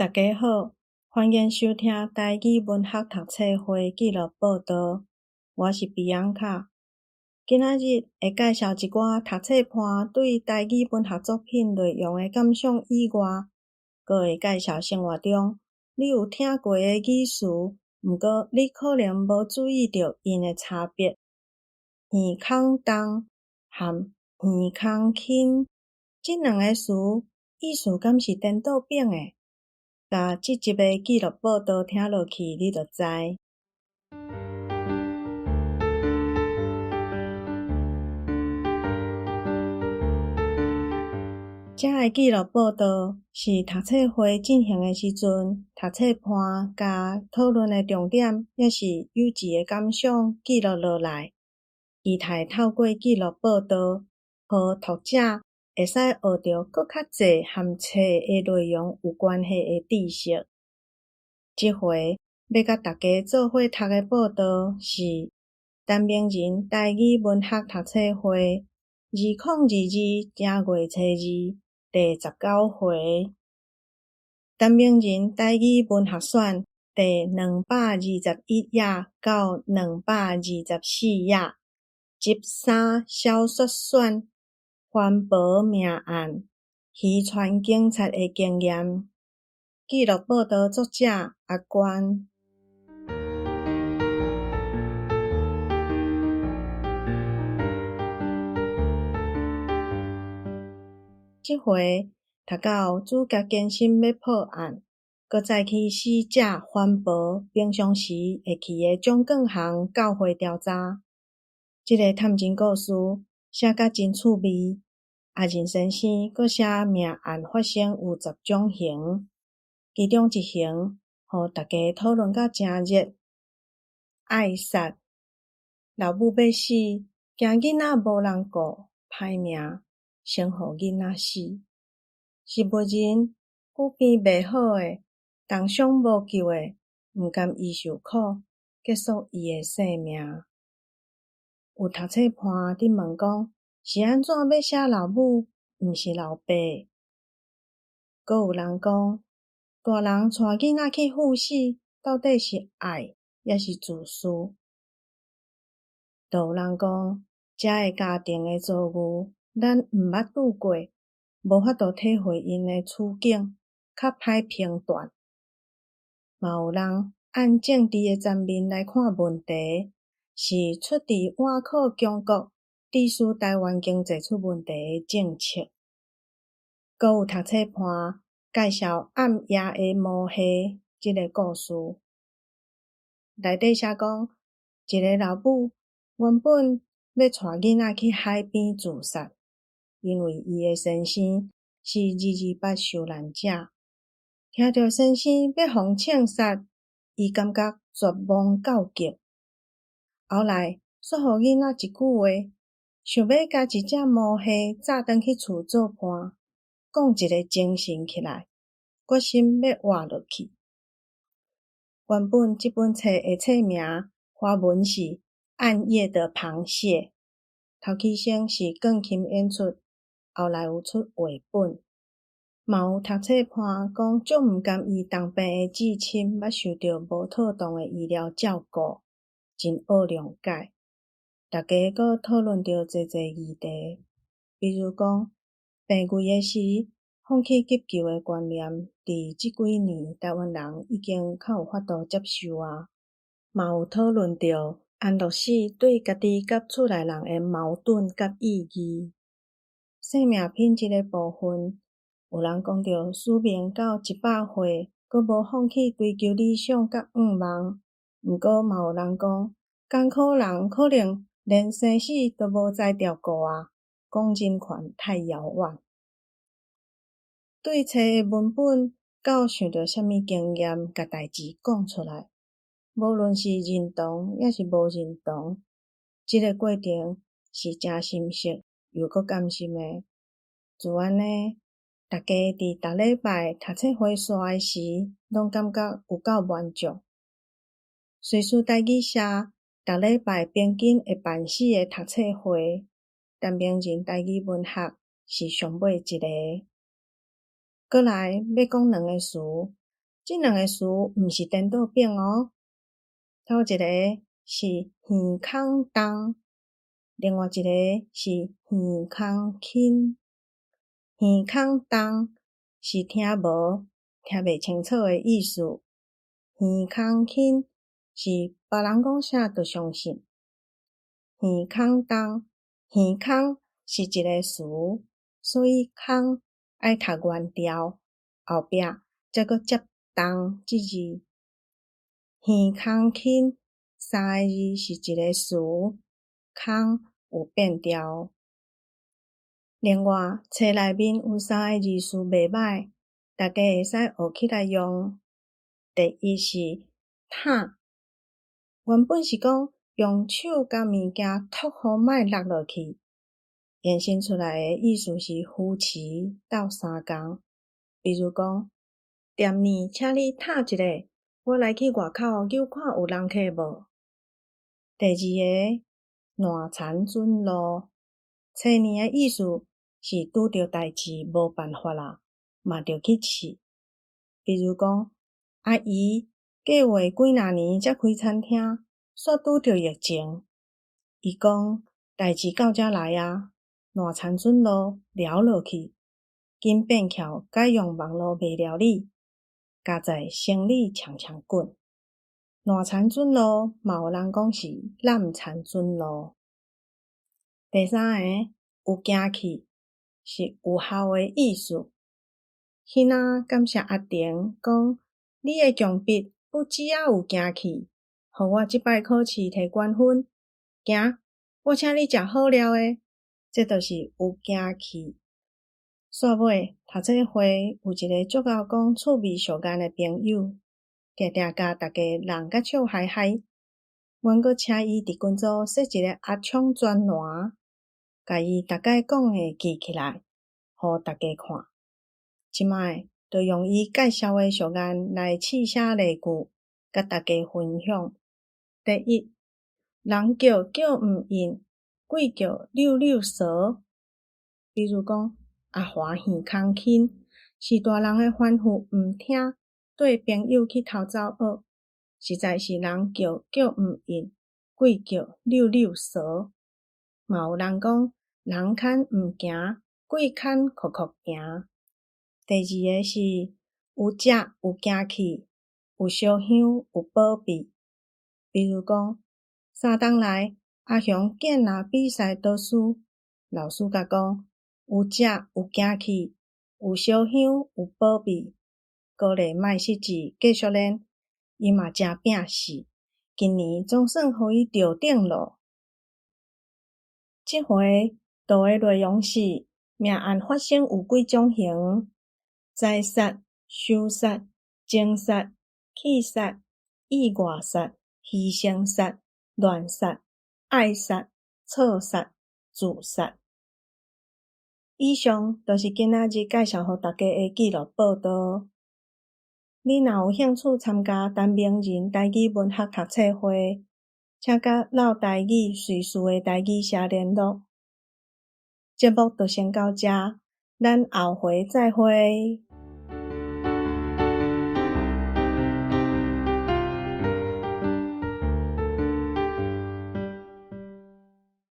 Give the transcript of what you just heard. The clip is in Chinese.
大家好，欢迎收听台语文学读册会记录报道。我是比昂卡。今仔日会介绍一寡读册伴对台语文学作品内容的感想以外，阁会介绍生活中你有听过的语词，毋过你可能无注意到因的差别。耳孔重和耳孔轻，这两个词意思敢是颠倒变的？甲即集的纪录报道听落去，你就知。这个纪录报道是读册会进行的时阵，读册伴甲讨论的重点，也是有志的感想记录落来。期待透过纪录报道，互读者会使学到更较侪和册的内容有关系的知识。这回要甲大家做伙读的报道是陈明仁台语文学读册会2022正月初2第19回。陈明仁台语文学选第221页到224页，集3小说选环保命案、渔船警察的经验。纪录报道作者阿关。这回读到主角坚心要破案，搁再去死者环保平常时会去的蒋建行教会调查。这个探侦故事写甲真趣味。阿仁先生搁写命案发生有10种刑，其中一刑互大家讨论甲真热。爱杀，老母要死，惊囡仔无人顾，歹命，先互囡仔死。是无人久病袂好诶，重伤无救诶，毋甘伊受苦，结束伊诶生命。有读册伴伫问讲，是安怎要写老母，毋是老爸？阁有人讲，大人带囡仔去赴死，到底是爱抑是自私？就有人讲，遮个家庭的遭遇，咱毋捌拄过，无法度体会因的处境，较歹评断。嘛有人按政治的层面来看问题，是出自瓦靠中国，致使台湾经济出问题的政策。阁有读册伴介绍暗夜的魔戏这个故事，内底写讲，一个老母原本要带囡仔去海边自杀，因为伊的先生是228受难者。听到先生要互枪杀，伊感觉绝望告急。后来说互囡仔一句话，想要甲一只毛蟹载转去厝做伴，讲一个精神起来，决心要活落去。原本这本册的册名华文是《暗夜的螃蟹》，头起先是钢琴演出，后来有出画本。嘛有读册伴讲，足毋甘伊当病的至亲捌受到无妥当的医疗照顾，真恶谅解。大家阁讨论到侪议题，比如讲，病危的时放弃急救的观念，伫即几年台湾人已经较有法度接受啊。嘛有讨论到安乐死对家己甲厝内人的矛盾甲意义。生命品质的部分，有人讲到使命到100岁，阁无放弃追求理想甲愿望。毋过嘛有人讲，艰苦人可能连生死都无再照顾啊，讲人权太遥远。对册的文本，到想到啥物经验，甲代志讲出来，无论是认同抑是无认同，这个过程是真深刻又阁感心的。自安尼，大家伫逐礼拜读册会刷的时，拢感觉有够满足。随书台语社逐礼拜平均会办4个读册会，陈明仁台语文学是上尾一个。过来要讲2个词，这两个词毋是颠倒变哦。头一个是耳孔重，另外一个是耳孔轻。耳孔重是听袂清楚的意思，耳孔轻是别人讲啥就相信。耳孔重，耳孔是一个词，所以孔爱读原调，后壁才搁接重这字。耳孔轻三个字是一个词，孔有变调。另外，册内面有三个字词袂歹，大家会使学起来用。第一是躺，原本是讲用手甲物件托好莫落落去，延伸出来的意思是扶持斗相共。比如讲，店呢，请你躺一下，我来去外口揪看有人客无。第二个烂田准路，册呢的意思是拄着代志无办法啦，嘛着去试。比如讲，阿姨计划几若年才开餐厅，煞拄着疫情。伊讲代志到遮来啊，烂田准路聊落去，紧变巧改用网络卖料理，加在生理强强滚。烂田准路嘛有人讲是烂田准路。第三个有行去是有效的意思。囡仔感谢阿婷讲，你的强笔不只也有行去，互我即摆考试摕高分。行，我请你食好料的，这就是有行去。煞尾读册会有一个足够讲趣味相干的朋友，定定甲大家人甲笑嗨嗨。阮阁请伊伫群组设一个阿冲专栏，甲伊大概讲的记起来，互大家看。即摆就用伊介绍的相干来试写例句，甲大家分享。第一，人叫叫毋应，鬼叫溜溜蛇。比如讲，阿华耳孔轻，是大人的吩咐毋听，对朋友去偷走学，实在是人叫叫毋应，鬼叫溜溜蛇。嘛有人讲，人牵毋行，鬼牵酷酷行。第二个是有食有行去，有烧香有保庇。比如讲，3天来阿雄建拿比赛倒数，老师甲讲有食有行去，有烧香有保庇，鼓励莫失志，继续练。伊嘛真拼死，今年总算互伊着顶咯。这回读的内容是命案发生有几种刑：宰杀、凶杀、情杀、气杀、意外杀、牺牲杀、乱杀、爱杀、错杀、自杀。以上就是今仔日介绍互大家的纪录报道。你若有兴趣参加陈明仁台语文学读册会，请甲老台语随时的台语社联络。节目就先到这，咱后回再会。